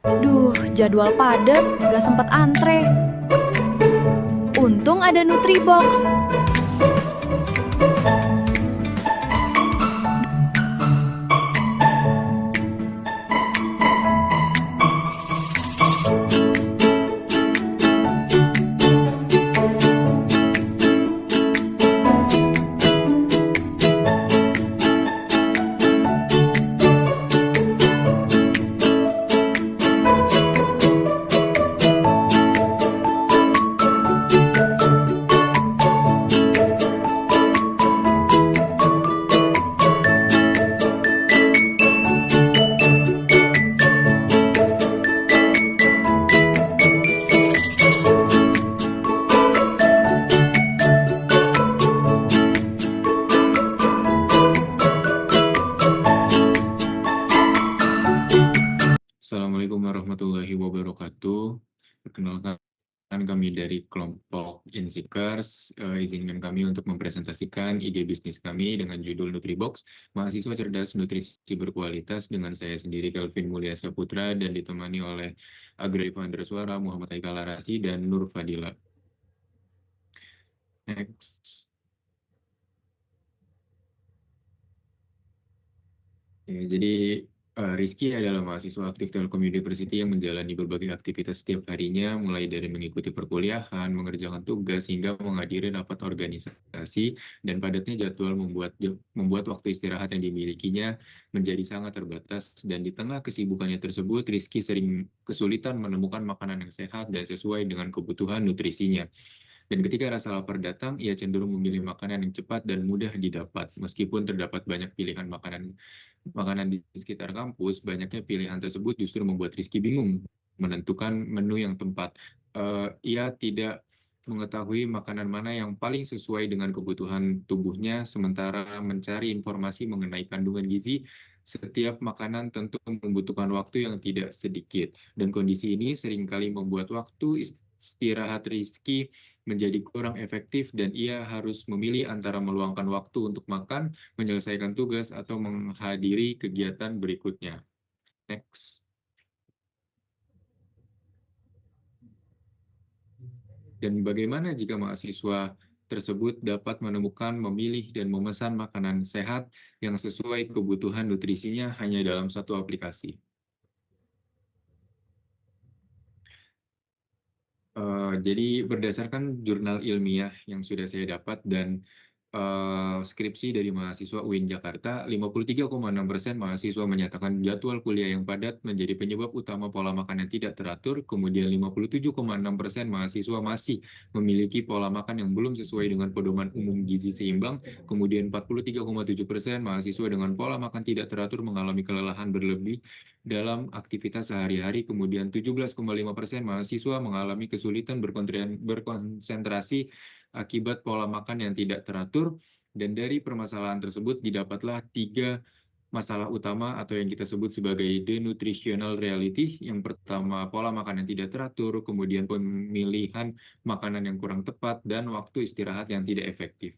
Duh, jadwal padat, gak sempet antre. Untung ada Nutribox. Assalamualaikum warahmatullahi wabarakatuh. Perkenalkan kami dari kelompok Inseekers. Izinkan kami untuk mempresentasikan ide bisnis kami dengan judul Nutribox, mahasiswa cerdas nutrisi berkualitas, dengan saya sendiri Kelvin Mulya Saputra dan ditemani oleh Agra Ivandra Suara, Muhammad Haikal Larasi, dan Nur Fadila. Next. Ya, jadi Rizky adalah mahasiswa aktif Telkom University yang menjalani berbagai aktivitas setiap harinya, mulai dari mengikuti perkuliahan, mengerjakan tugas, hingga menghadiri rapat organisasi, dan padatnya jadwal membuat waktu istirahat yang dimilikinya menjadi sangat terbatas. Dan di tengah kesibukannya tersebut, Rizky sering kesulitan menemukan makanan yang sehat dan sesuai dengan kebutuhan nutrisinya. Dan ketika rasa lapar datang, ia cenderung memilih makanan yang cepat dan mudah didapat. Meskipun terdapat banyak pilihan makanan di sekitar kampus, banyaknya pilihan tersebut justru membuat Rizky bingung menentukan menu yang tepat. Ia tidak mengetahui makanan mana yang paling sesuai dengan kebutuhan tubuhnya, sementara mencari informasi mengenai kandungan gizi setiap makanan tentu membutuhkan waktu yang tidak sedikit. Dan kondisi ini seringkali membuat waktu istirahat Rizky menjadi kurang efektif, dan ia harus memilih antara meluangkan waktu untuk makan, menyelesaikan tugas, atau menghadiri kegiatan berikutnya. Next. Dan bagaimana jika mahasiswa tersebut dapat menemukan, memilih, dan memesan makanan sehat yang sesuai kebutuhan nutrisinya hanya dalam satu aplikasi? Jadi berdasarkan jurnal ilmiah yang sudah saya dapat dan skripsi dari mahasiswa UIN Jakarta, 53,6% mahasiswa menyatakan jadwal kuliah yang padat menjadi penyebab utama pola makan yang tidak teratur. Kemudian 57,6% mahasiswa masih memiliki pola makan yang belum sesuai dengan pedoman umum gizi seimbang. Kemudian 43,7% mahasiswa dengan pola makan tidak teratur mengalami kelelahan berlebih dalam aktivitas sehari-hari. Kemudian 17,5% mahasiswa mengalami kesulitan berkonsentrasi akibat pola makan yang tidak teratur. Dan dari permasalahan tersebut didapatlah 3 masalah utama atau yang kita sebut sebagai denutritional reality. Yang pertama, pola makan yang tidak teratur, kemudian pemilihan makanan yang kurang tepat, dan waktu istirahat yang tidak efektif.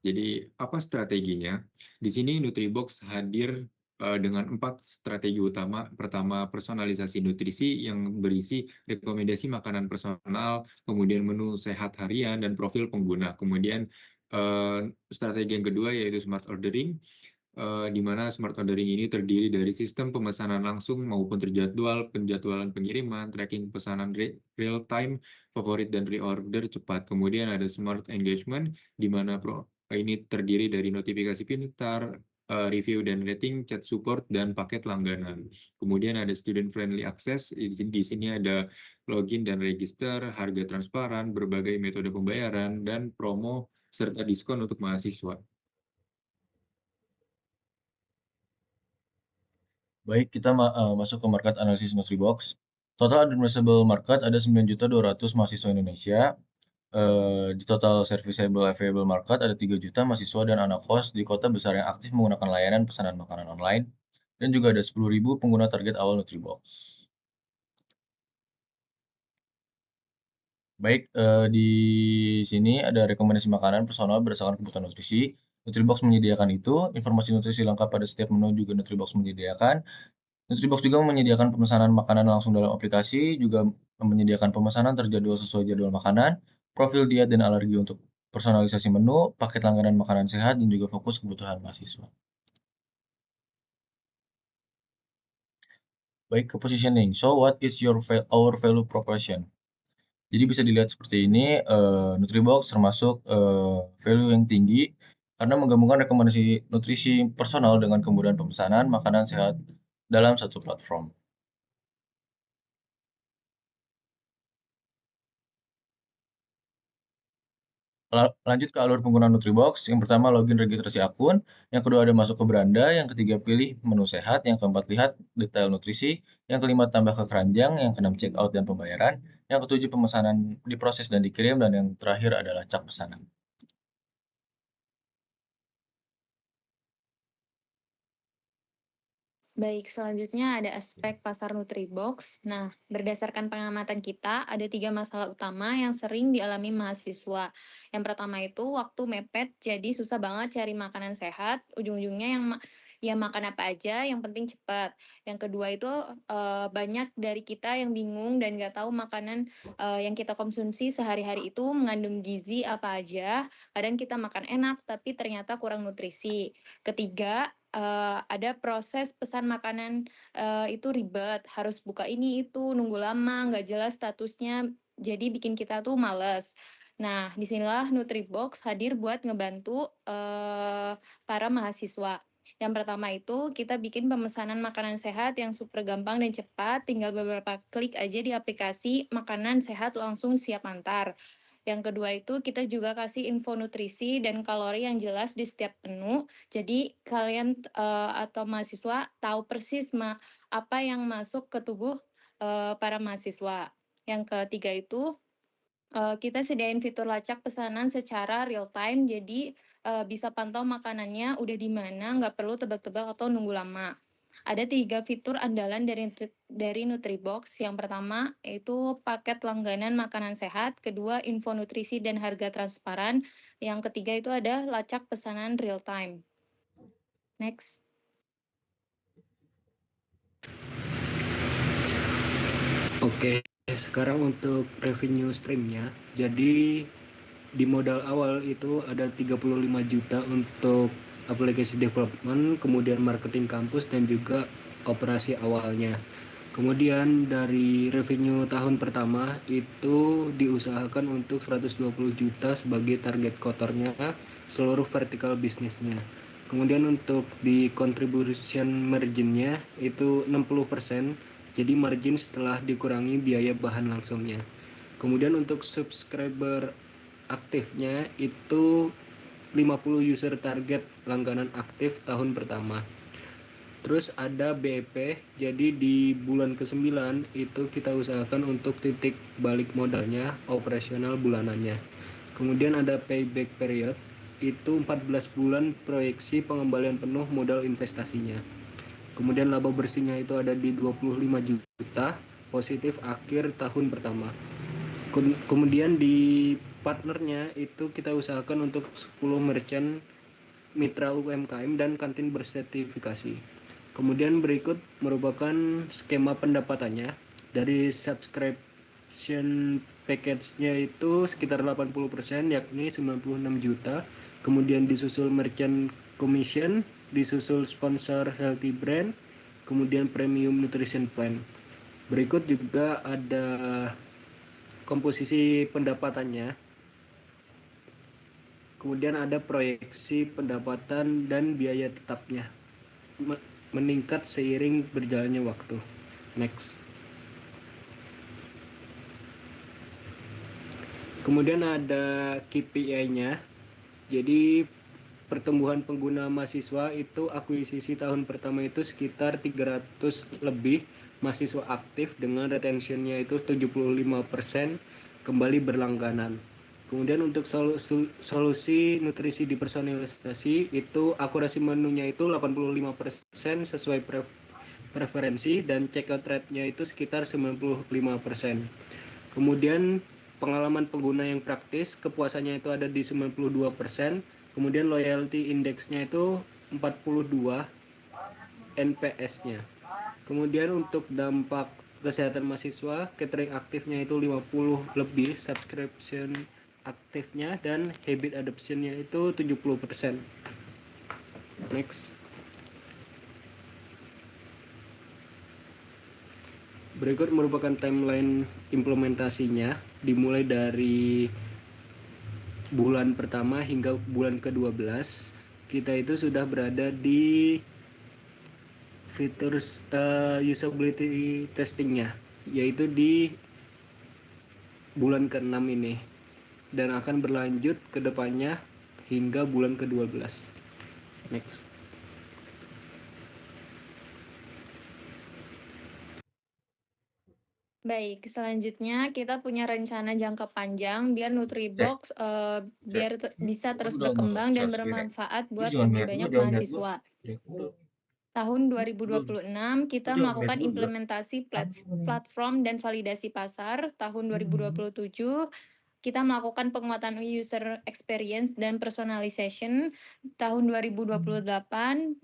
Jadi apa strateginya? Di sini Nutribox hadir dengan 4 strategi utama. Pertama, personalisasi nutrisi yang berisi rekomendasi makanan personal, kemudian menu sehat harian, dan profil pengguna. Kemudian strategi yang kedua yaitu smart ordering, di mana smart ordering ini terdiri dari sistem pemesanan langsung maupun terjadwal, penjadwalan pengiriman, tracking pesanan real time, favorit dan reorder cepat. Kemudian ada smart engagement, di mana ini terdiri dari notifikasi pintar, review dan rating, chat support, dan paket langganan. Kemudian ada student friendly access, di sini ada login dan register, harga transparan, berbagai metode pembayaran, dan promo serta diskon untuk mahasiswa. Baik, kita masuk ke market analisis Nutribox. Total addressable market ada 9.200.000 mahasiswa Indonesia. Di total serviceable available market ada 3 juta mahasiswa dan anak kos di kota besar yang aktif menggunakan layanan pesanan makanan online, dan juga ada 10.000 pengguna target awal Nutribox. Baik, di sini ada rekomendasi makanan personal berdasarkan kebutuhan nutrisi. Nutribox menyediakan itu, informasi nutrisi lengkap pada setiap menu juga Nutribox menyediakan. Nutribox juga menyediakan pemesanan makanan langsung dalam aplikasi, juga menyediakan pemesanan terjadwal sesuai jadwal makanan, profil diet dan alergi untuk personalisasi menu, paket langganan makanan sehat, dan juga fokus kebutuhan mahasiswa. Baik ke positioning. So, what is our value proposition? Jadi bisa dilihat seperti ini, Nutribox termasuk value yang tinggi karena menggabungkan rekomendasi nutrisi personal dengan kemudahan pemesanan makanan sehat dalam satu platform. Lanjut ke alur penggunaan Nutribox. Yang pertama login registrasi akun, yang kedua ada masuk ke beranda, yang ketiga pilih menu sehat, yang keempat lihat detail nutrisi, yang kelima tambah ke keranjang, yang keenam check out dan pembayaran, yang ketujuh pemesanan diproses dan dikirim, dan yang terakhir adalah cak pesanan. Baik, selanjutnya ada aspek pasar Nutribox. Nah, berdasarkan pengamatan kita, ada 3 masalah utama yang sering dialami mahasiswa. Yang pertama itu waktu mepet, jadi susah banget cari makanan sehat. Ujung-ujungnya ya makan apa aja, yang penting cepat. Yang kedua itu banyak dari kita yang bingung dan nggak tahu makanan yang kita konsumsi sehari-hari itu mengandung gizi apa aja. Kadang kita makan enak, tapi ternyata kurang nutrisi. Ketiga, ada proses pesan makanan itu ribet, harus buka ini itu, nunggu lama, nggak jelas statusnya, jadi bikin kita tuh males. Nah, disinilah Nutribox hadir buat ngebantu para mahasiswa. Yang pertama itu kita bikin pemesanan makanan sehat yang super gampang dan cepat, tinggal beberapa klik aja di aplikasi, makanan sehat langsung siap antar. Yang kedua itu kita juga kasih info nutrisi dan kalori yang jelas di setiap menu. Jadi kalian atau mahasiswa tahu persis apa yang masuk ke tubuh para mahasiswa. Yang ketiga itu kita sediain fitur lacak pesanan secara real time, jadi bisa pantau makanannya udah di mana, nggak perlu tebak-tebak atau nunggu lama. Ada 3 fitur andalan dari Nutribox. Yang pertama itu paket langganan makanan sehat, kedua info nutrisi dan harga transparan, yang ketiga itu ada lacak pesanan real time. Next. Oke, sekarang untuk revenue streamnya. Jadi di modal awal itu ada 35 juta untuk aplikasi development, kemudian marketing kampus dan juga operasi awalnya. Kemudian dari revenue tahun pertama itu diusahakan untuk 120 juta sebagai target kotornya seluruh vertikal bisnisnya. Kemudian untuk di contribution marginnya itu 60%, jadi margin setelah dikurangi biaya bahan langsungnya. Kemudian untuk subscriber aktifnya itu 50 user target langganan aktif tahun pertama. Terus ada BEP, jadi di bulan ke-9 itu kita usahakan untuk titik balik modalnya operasional bulanannya. Kemudian ada payback period, itu 14 bulan proyeksi pengembalian penuh modal investasinya. Kemudian laba bersihnya itu ada di 25 juta, positif akhir tahun pertama. Kemudian di partnernya itu kita usahakan untuk 10 merchant mitra UMKM dan kantin bersertifikasi. Kemudian berikut merupakan skema pendapatannya. Dari subscription package-nya itu sekitar 80%, yakni 96 juta. Kemudian disusul merchant commission, disusul sponsor healthy brand, kemudian premium nutrition plan. Berikut juga ada komposisi pendapatannya. Kemudian ada proyeksi pendapatan dan biaya tetapnya meningkat seiring berjalannya waktu. Next. Kemudian ada KPI-nya. Jadi pertumbuhan pengguna mahasiswa itu akuisisi tahun pertama itu sekitar 300 lebih mahasiswa aktif dengan retentionnya itu 75% kembali berlangganan. Kemudian untuk solusi nutrisi dipersonalisasi itu akurasi menunya itu 85% sesuai preferensi dan checkout rate-nya itu sekitar 95%. Kemudian pengalaman pengguna yang praktis kepuasannya itu ada di 92%, Kemudian loyalty index-nya itu 42 NPS-nya. Kemudian untuk dampak kesehatan mahasiswa, catering aktifnya itu 50 lebih, subscription aktifnya, dan habit adoption-nya itu 70%. Next. Berikut merupakan timeline implementasinya, dimulai dari bulan pertama hingga bulan ke-12. Kita itu sudah berada di features usability testingnya, yaitu di bulan ke-6 ini, dan akan berlanjut ke depannya hingga bulan ke-12. Next. Baik, selanjutnya kita punya rencana jangka panjang biar Nutribox bisa terus berkembang dan bermanfaat buat lebih banyak mahasiswa. Tahun 2026 kita melakukan implementasi platform dan validasi pasar. Tahun 2027 kita melakukan penguatan user experience dan personalization. Tahun 2028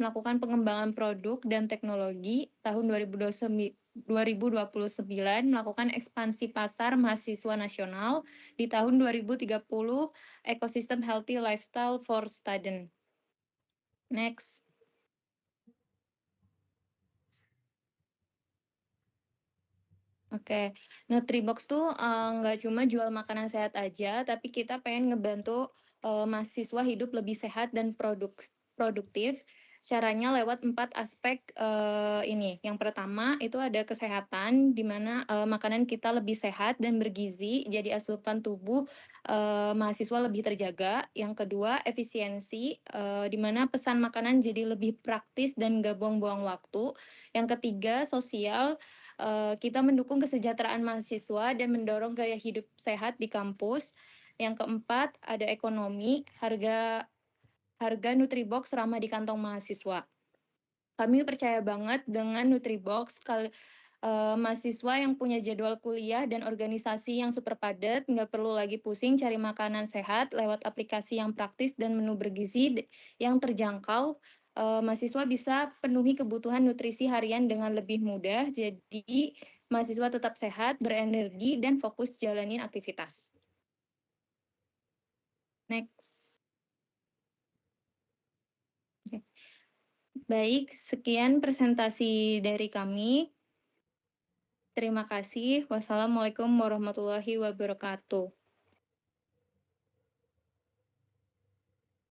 melakukan pengembangan produk dan teknologi. Tahun 2029 melakukan ekspansi pasar mahasiswa nasional. Di tahun 2030 ekosistem healthy lifestyle for student. Next. Oke, Nutribox tuh nggak cuma jual makanan sehat aja, tapi kita pengen ngebantu mahasiswa hidup lebih sehat dan produktif. Caranya lewat 4 aspek ini. Yang pertama itu ada kesehatan, di mana makanan kita lebih sehat dan bergizi, jadi asupan tubuh mahasiswa lebih terjaga. Yang kedua, efisiensi, di mana pesan makanan jadi lebih praktis dan nggak buang-buang waktu. Yang ketiga, sosial, kita mendukung kesejahteraan mahasiswa dan mendorong gaya hidup sehat di kampus. Yang keempat, ada ekonomi, harga Nutribox ramah di kantong mahasiswa. Kami percaya banget dengan Nutribox, mahasiswa yang punya jadwal kuliah dan organisasi yang super padat, nggak perlu lagi pusing cari makanan sehat lewat aplikasi yang praktis dan menu bergizi yang terjangkau. Mahasiswa bisa penuhi kebutuhan nutrisi harian dengan lebih mudah, jadi mahasiswa tetap sehat, berenergi, dan fokus jalanin aktivitas. Next. Okay. Baik, sekian presentasi dari kami. Terima kasih. Wassalamualaikum warahmatullahi wabarakatuh.